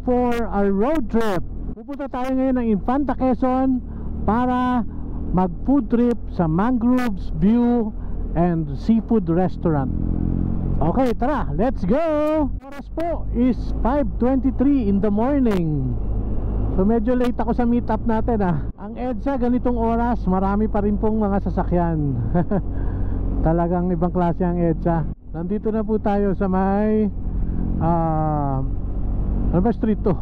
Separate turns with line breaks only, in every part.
for a road trip. Pupunta tayo ngayon ng Infanta, Quezon para mag food trip sa Mangroves View and Seafood Restaurant. Okay, tara, let's go! Oras po is 5:23 in the morning. So medyo late ako sa meetup natin Ang EDSA ganitong oras, marami pa rin pong mga sasakyan. Talagang ibang klase ang EDSA. Nandito na po tayo sa may ano ba street to?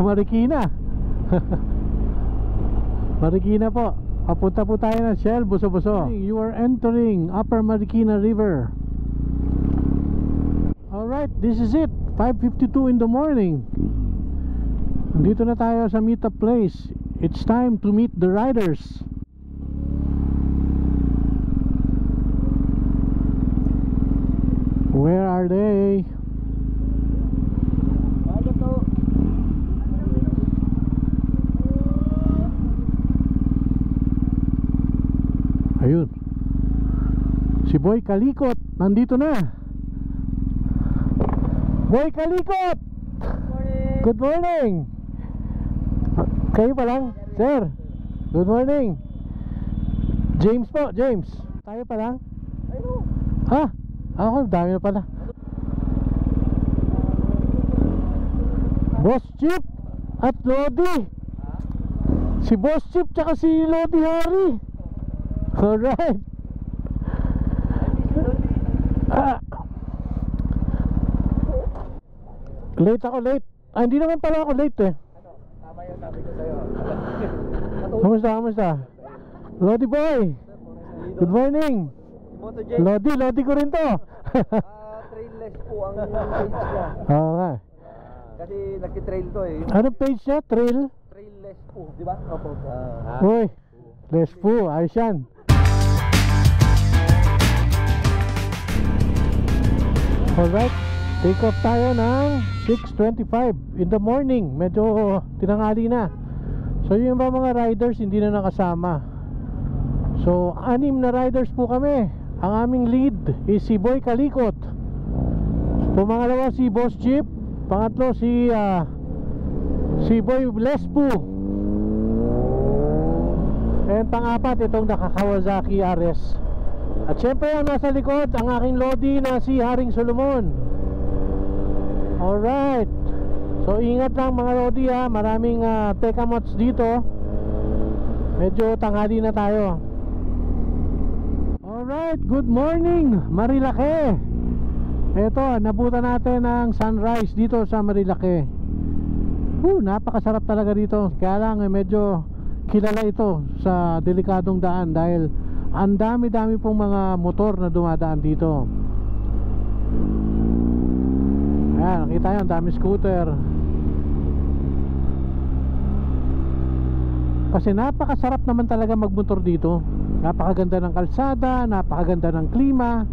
Marikina. Marikina po. Papunta po tayo ng Shell, Buso-Buso. You are entering Upper Marikina River. Alright, this is it. 5:52 in the morning. Nandito na tayo sa meetup place. It's time to meet the riders. Where are they? Ayun, si Boy Kalikot nandito na. Boy Kalikot! Good morning! Kayo pa lang? Sir, good morning. James po, James. Tayo pa lang? Ha? Ako, dami na pala. Boss Chip at Lodi. Si Boss Chip tsaka si Lodi Hari. Alright. Late ako, late. Hindi naman pala ako late
Tama yun, sabi ko sa'yo.
Kamusta? Lodi boy, good morning. Lodi ko rin to.
Trailless po ang page niya.
Oo nga.
Kasi nagtitrail to
Anong page niya?
Trailless po, di ba? Opo.
Uy, less po, ayos yan. Alright, take off tayo ng 6:25 in the morning. Medyo tinanghali na. So yung mga riders hindi na nakasama. So 6 na riders po kami. Ang aming lead is si Boy Kalikot. Pumangalawa si Boss Chip. Pangatlo si Boy Lespo. And pang-apat itong naka-Kawasaki RS. At syempre ang nasa likod, ang aking Lodi na si Haring Solomon. Alright. So ingat lang mga Lodi maraming tekamots dito. Medyo tanghali na tayo. Alright, good morning Marilake. Eto, nabutan natin ang sunrise dito sa Marilake. Napakasarap talaga dito. Kaya lang medyo kilala ito sa delikadong daan dahil ang dami-dami pong mga motor na dumadaan dito. Ayan, nakita nyo, ang dami scooter. Kasi napakasarap naman talaga magmotor dito. Napakaganda ng kalsada, napakaganda ng klima.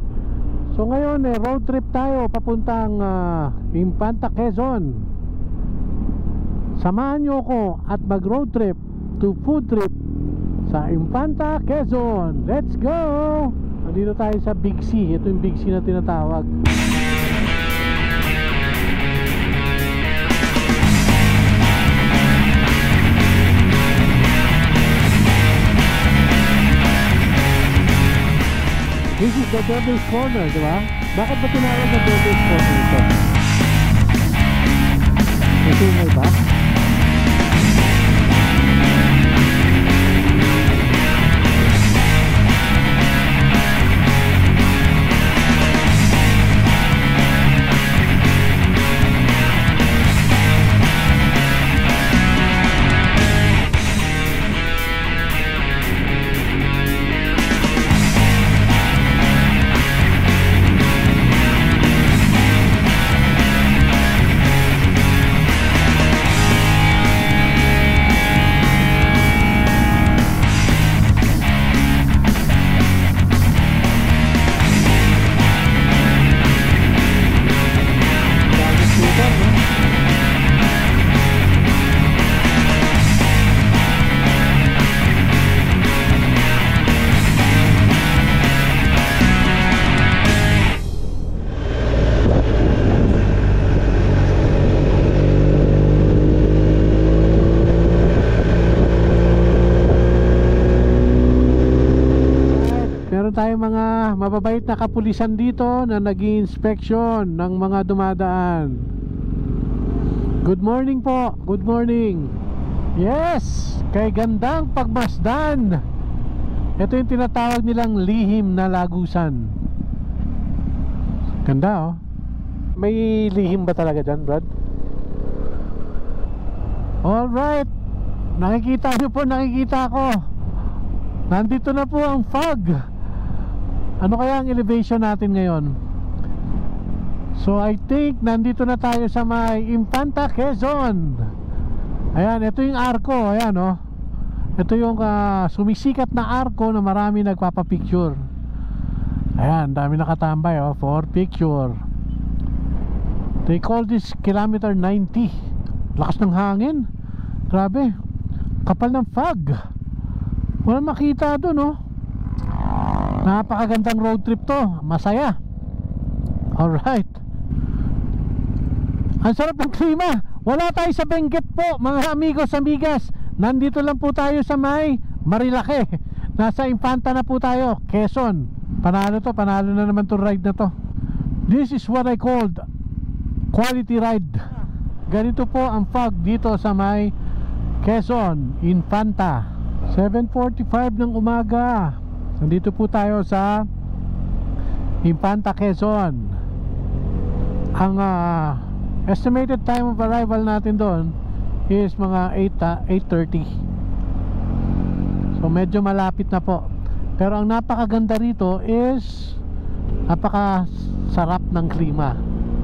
So ngayon road trip tayo papuntang Infanta, Quezon. Samahan nyo ko at mag road trip to food trip sa Infanta, Quezon. Let's go! Nandito tayo sa Big C. Ito yung Big C na tinatawag. This is the Devil's Corner, di ba? Bakit ba tinawag na Devil's Corner ito? Ito yung ba? tayong mga mababait na kapulisan dito na nag-i-inspection ng mga dumadaan. Good morning po. Good morning. Yes, kay gandang pagmasdan. Ito yung tinatawag nilang lihim na lagusan. Ganda oh. May lihim ba talaga dyan, Brad? Alright. Nakikita nyo po, nakikita ko. Nandito na po ang fog. Ano kaya ang elevation natin ngayon? So I think nandito na tayo sa may Infanta, Quezon. Ayan, ito yung arko. Ayan oh. Ito yung sumisikat na arko na marami nagpapapicture. Ayan, dami nakatambay oh, for picture. They call this kilometer 90. Lakas ng hangin. Grabe. Kapal ng fog. Wala makita doon oh. Napakagandang road trip to. Masaya. Alright. Ang sarap ng klima. Wala tayo sa Benguet po, mga amigos, amigas. Nandito lang po tayo sa may Marilake. Nasa Infanta na po tayo, Quezon. Panalo to, panalo na naman to ride na to. This is what I called quality ride. Ganito po ang fog dito sa may Quezon, Infanta. 7:45 ng umaga. Nandito po tayo sa Infanta, Quezon. Ang estimated time of arrival natin doon is mga 8:30. So medyo malapit na po. Pero ang napakaganda rito is napakasarap ng klima.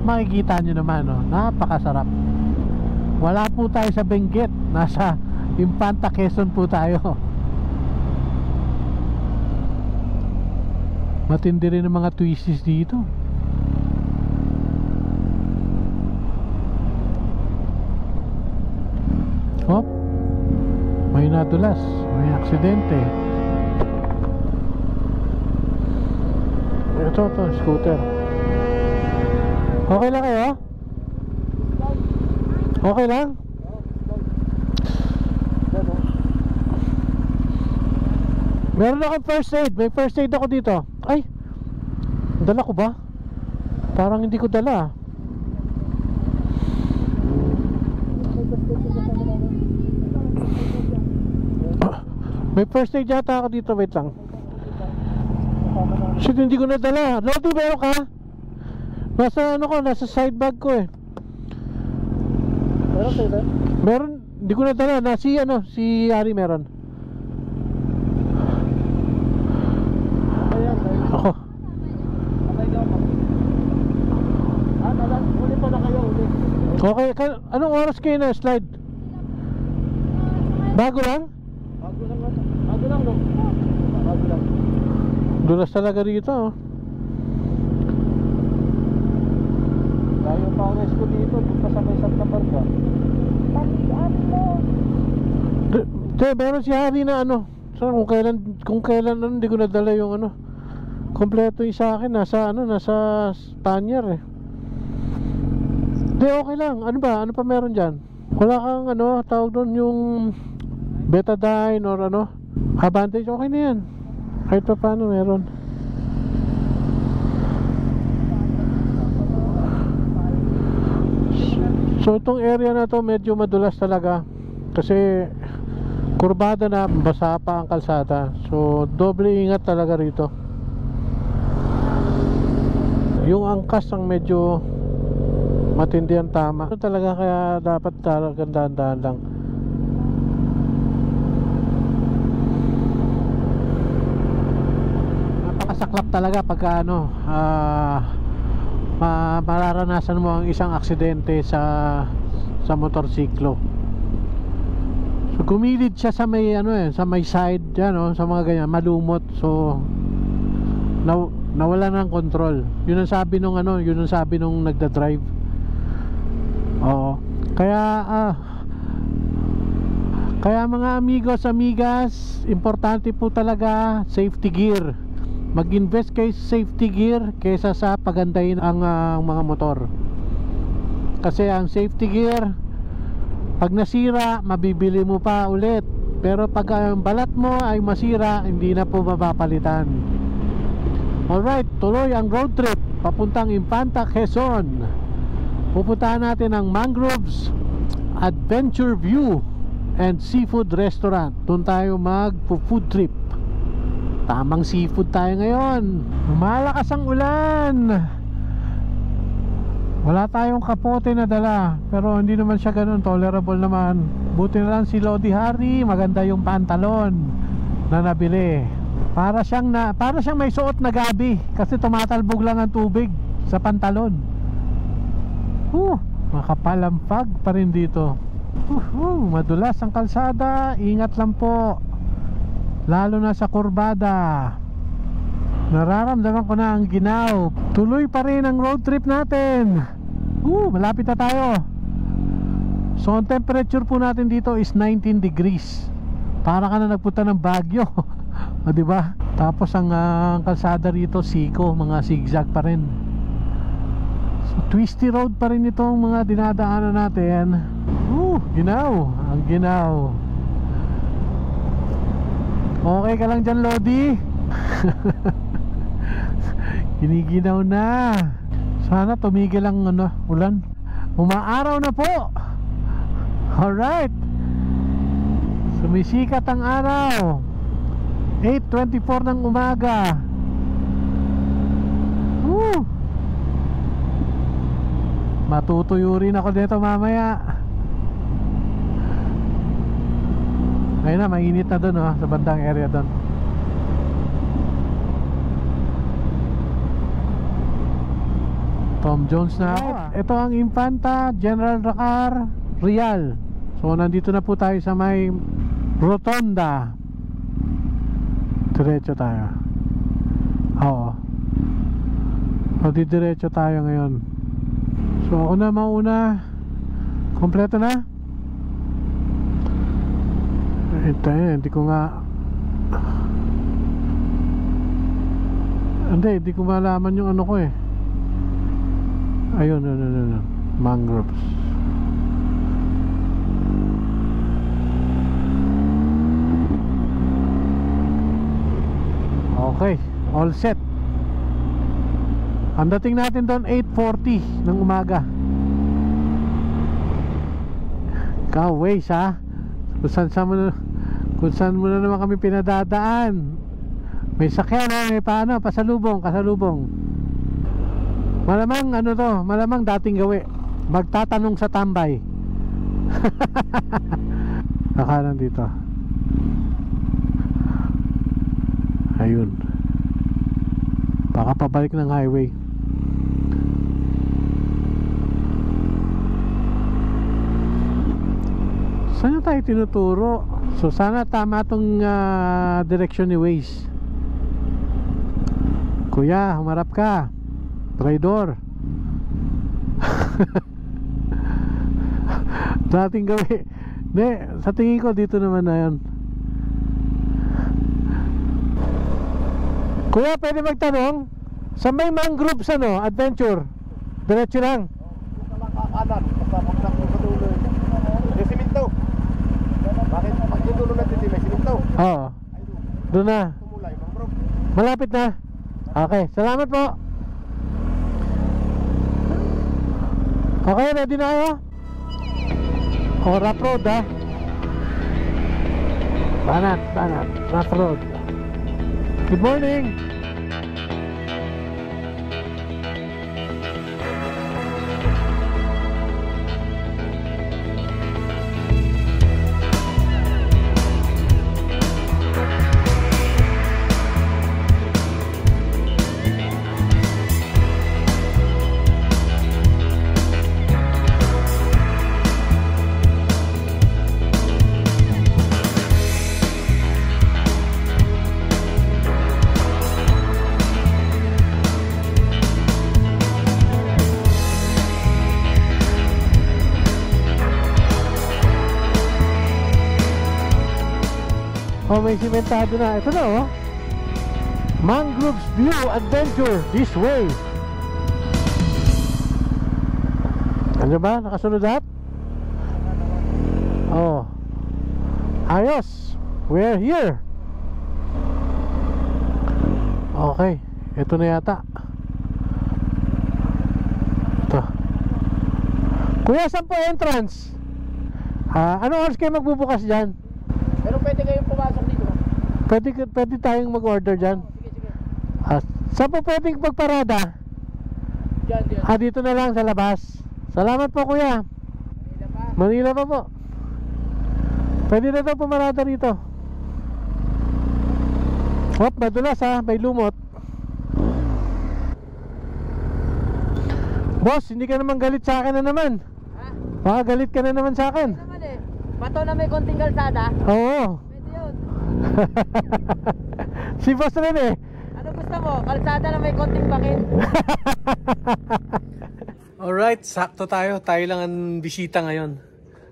Makikita nyo naman oh, napakasarap. Wala po tayo sa Benguet. Nasa Infanta, Quezon po tayo. Matindi rin ang mga twists dito. Hop, may nadulas, may aksidente. Ito, scooter. Okay lang kayo? Okay lang? Meron akong first aid. May first aid ako dito. Ay, dala ko ba? Parang hindi ko dala. May first aid yata ako dito. Wait lang. Shit, hindi ko nadala. Lodi, meron ka? Nasa ano ko, nasa side bag ko eh. Meron sa'yo? Meron, hindi ko nadala. Si Ari meron. Ako. Uli pa na kayo, uli. Okay, anong oras kayo na slide? Bago lang? Bago lang, no? Bago lang. Dulas talaga rito, oh. Layo pa ang rescue dito, punta sa may Santa Barca. Palian mo. Meron si Harry na ano. So, kung kailan ano, hindi ko nadala yung ano. Kompleto yung sa akin, nasa Spanier eh. Hindi, okay lang. Ano ba? Ano pa meron dyan? Wala kang ano, tawag doon yung betadine or ano, Advantage, okay na yan. Kahit pa paano meron. So itong area na to medyo madulas talaga kasi kurbada na, basa pa ang kalsada. So doble ingat talaga rito. Yung angkas ang medyo matindi ang tama. Ito talaga, kaya dapat talagang dahan-dahan lang. Napakasaklap talaga pagka ano, mararanasan mo ang isang aksidente sa motorsiklo. So gumilid siya sa may ano sa may side yan, sa mga ganyan, malumot. So nawala ng control. Yun ang sabi nung nagda-drive. Oo. Kaya mga amigos, amigas, importante po talaga safety gear. Mag-invest kayo sa safety gear kaysa sa pagandahin ang mga motor. Kasi ang safety gear, pag nasira, mabibili mo pa ulit. Pero pag ang balat mo ay masira, hindi na po mapapalitan. Alright, tuloy ang road trip papuntang Infanta, Quezon. Pupuntahan natin ang Mangroves Adventure View and Seafood Restaurant. Doon tayo mag-food trip. Tamang seafood tayo ngayon. Malakas ang ulan. Wala tayong kapote na dala, pero hindi naman siya ganun, tolerable naman. Buti na lang si Lodi Hari, maganda yung pantalon na nabili. Para siyang may suot na gabi kasi tumatalbog lang ang tubig sa pantalon. Makapalampag pa rin dito. Madulas ang kalsada, ingat lang po. Lalo na sa kurbada. Nararamdaman ko na ang ginaw. Tuloy pa rin ang road trip natin. Malapit na tayo. So ang temperature po natin dito is 19 degrees. Para ka na nagpunta ng Baguio. O diba? Tapos ang kalsada rito siko, mga zigzag pa rin. So twisty road pa rin itong mga dinadaanan natin. Ginaw. Ang ginaw. Okay ka lang dyan, Lodi? Giniginaw na. Sana tumigil ang ulan. Umaaraw na po. Alright. Sumisikat ang araw. 8:24 ng umaga. Matutuyo rin ako dito mamaya. Ayun na, mainit na doon sa bandang area doon. Tom Jones na ako. Ito ang Infanta General Dracar Real. So nandito na po tayo sa may Rotonda. Diretso tayo. Oo. Diretso tayo ngayon. So ako na mauna. Kompleto na? Hindi ko nga. Hindi ko malaman yung ano ko eh. Ayun, Mangroves. Okay, all set. Ang dating natin doon 8:40 ng umaga. Ikaw, Waze ha. Kung saan mo na naman kami pinadadaan. May sakyan may paano, kasalubong. Malamang malamang dating gawi. Magtatanong sa tambay. Nakanan dito. Ayun. Baka pabalik ng highway. Saan tayo tinuturo? So sana tama tong direksyon ni Waze. Kuya, humarap ka. Traidor. Dating gawi. Hindi, sa tingin ko dito naman na yun. Kuya, pwede magtanong? Sa may Mangroves adventure? Diretso lang.
Kakanan, kasama sa dulo. May siminto. Bakit? Pag yung dulo natin may siminto.
Oo. Doon na.
Tumulay, Mangrove.
Malapit na. Okay, salamat po. Okay, ready na kayo? Rough road ha. Banat, rough road. Good morning. Oh, may simentado na. Ito na Mangroves View Adventure this way. Ano ba? Nakasunod lahat? Oh. Ayos. We're here. Okay. Ito na yata. Ito. Kuya, saan po entrance? Ano oras kayo magbubukas dyan?
Pero pwede kayong pumasok dito.
Pwede tayong mag-order dyan.
Sige.
Saan po pwedeng magparada?
Diyan.
Dito na lang sa labas. Salamat po kuya. Manila pa po. Pwede na daw pumarada rito. Hop, madulas may lumot. Boss, hindi ka naman galit sa akin na naman. Baka galit ka na naman sa akin.
Naman bato na may konting kalsada.
Oo.
Pwede yun.
Si boss rin eh.
Ano gusto mo? Kalsada na may konting bakit.
Alright, sakto tayo. Tayo lang ang bisita ngayon.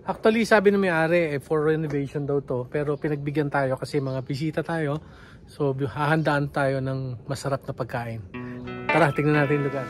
Actually, sabi ng may-ari, for renovation daw to. Pero pinagbigyan tayo kasi mga bisita tayo. So, hahandaan tayo ng masarap na pagkain. Tara, tingnan natin yung lugar.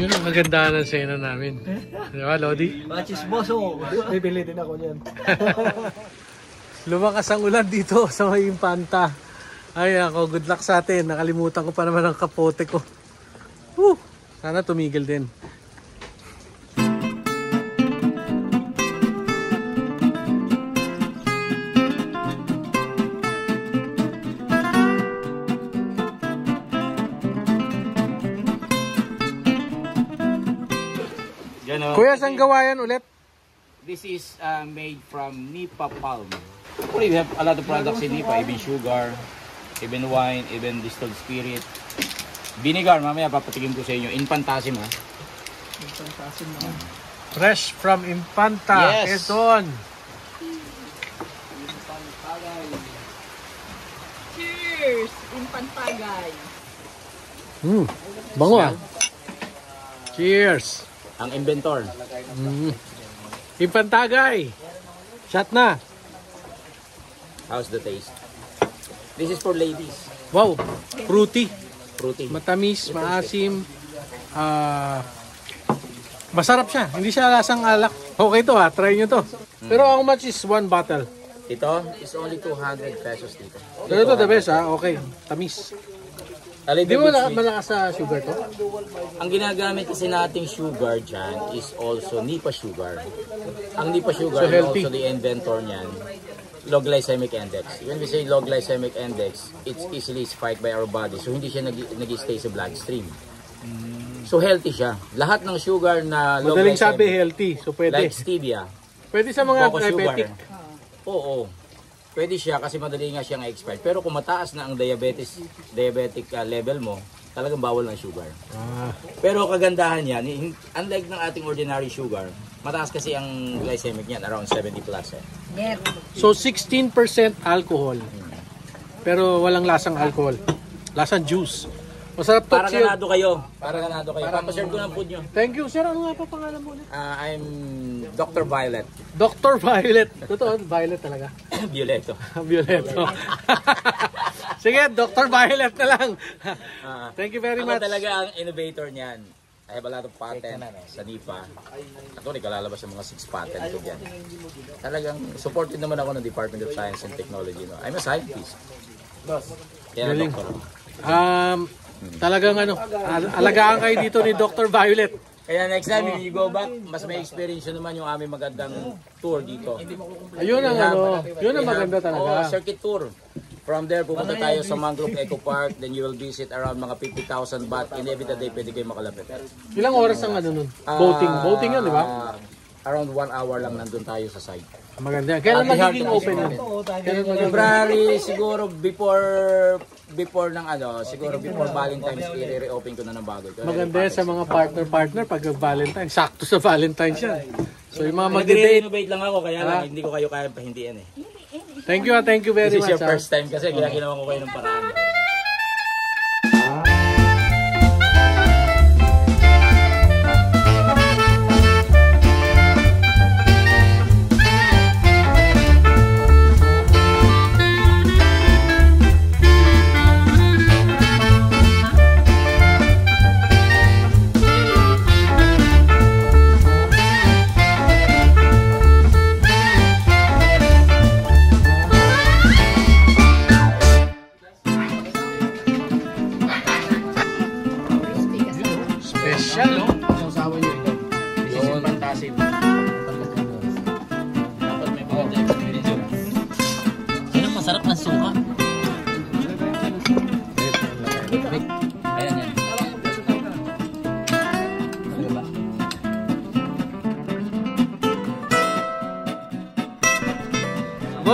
Yun ang kagandahan ng sena namin. Di ba, Lodi?
Mga chismoso. Bibili din ako niyan.
Lumakas ang ulan dito sa may Infanta. Ay ako, good luck sa atin. Nakalimutan ko pa naman ang kapote ko. Sana tumigil din. Kuya, saan gawa yan ulit?
This is made from Nipa palm. We have a lot of products in Nipa, even sugar, even wine, even distilled spirit. Vinegar, mamaya papatikim ko sa inyo. Infantasim ha.
Infantasim na.
Fresh from Infanta,
Yes.
Quezon.
Cheers! Infantagay.
Bango ah. Cheers.
Ang inventor.
Infantagay. Shot na.
How's the taste? This is for ladies.
Wow, fruity.
Fruity.
Matamis, maasim. Masarap siya. Hindi siya lasang alak. Okay to ha, try nyo to. Pero how much is one bottle?
Ito is only 200 pesos dito.
Pero ito the best ha, okay. Tamis.
A little
Di mo
bit sweet.
malakas sa sugar to?
Ang ginagamit kasi nating sugar dyan is also Nipa sugar. Ang Nipa sugar
So
is
healthy.
also the inventor niyan. Low glycemic index. When we say low glycemic index, it's easily spiked by our body. So hindi siya nag-stay sa bloodstream. So healthy siya. Lahat ng sugar na low
Madaling
glycemic,
sabi healthy. So pwede.
like stevia,
Pwede sa mga
cocoa sugar.
diabetic.
Oo. Pwede siya kasi madali nga siyang expired. Pero kung mataas na ang diabetic level mo, talagang bawal ng sugar. Pero kagandahan yan, unlike ng ating ordinary sugar, mataas kasi ang glycemic niyan, around 70 plus.
Yes.
So 16% alcohol. Pero walang lasang alcohol. Lasang juice. Masarap to.
Para ganado kayo. Papashare ko ng food nyo.
Thank you, sir. Ano nga pa pangalan mo ulit?
I'm Dr. Violet.
Dr. Violet. Totoo, Violet talaga.
Violeto.
Violeto. Sige, Dr. Violet na lang. Thank you very
Ako
much.
talaga ang innovator niyan. I have a lot of patent sa NIPA. Actually, kalalabas ng mga 6 patent ko dyan. Talagang supported naman ako ng Department of Science and Technology. No? I'm a scientist. Kaya
Galing.
doctor.
Talagang alagaan kayo dito ni Dr. Violet.
Kaya next time when you go back, mas may experience yun naman yung aming magandang tour dito.
Ayun ang yun ang maganda talaga.
Circuit tour. From there, pupunta tayo sa Mangrove Eco Park, then you will visit around mga 50,000 baht. In every day, pwede kayo makalapit.
Ilang oras ang nun? Boating yun, di ba?
Around 1 hour lang nandun tayo sa site.
Maganda. Kailan magiging open yun?
February, siguro before ng siguro before Valentine's, i-reopen ko na ng bago.
Maganda yan sa mga partner pag Valentine. Sakto sa Valentine siya. So yung mga mag-date.
Mag-renovate lang ako, kaya lang hindi ko kayo kaya pahindihan eh.
Thank you very
This is
much.
your first time kasi kaya ginawa ko kayo ng paraan.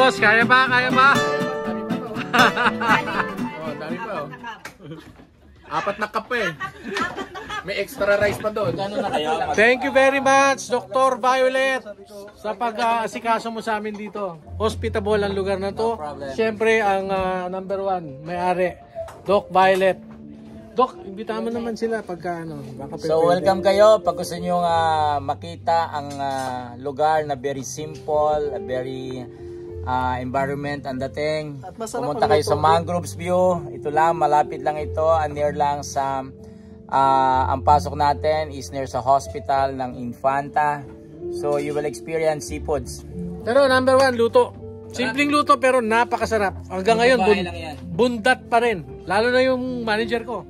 boss, kaya ba? Kaya ba?
Oh, dami pa oh. 4 na cup eh. May extra rice pa doon.
Ano na kayo?
Thank you very much, Dr. Violet, sa pag-asikaso mo sa amin dito. Hospitable ang lugar na to.
problem.
Siyempre, ang number 1, may-ari, Doc Violet. Doc, imbitahan mo naman sila pagka ano. Baka
So welcome kayo pag gusto nyo makita ang lugar na very simple, very environment ang dating. Pumunta kayo sa Mangroves View. Ito lang, malapit lang ito, near lang sa ang pasok natin is near sa hospital ng Infanta. So you will experience seafoods.
Pero number 1, luto. Simpleng luto pero napakasarap. Hanggang ngayon,
Babae lang yan.
bundat pa rin. Lalo na yung manager ko.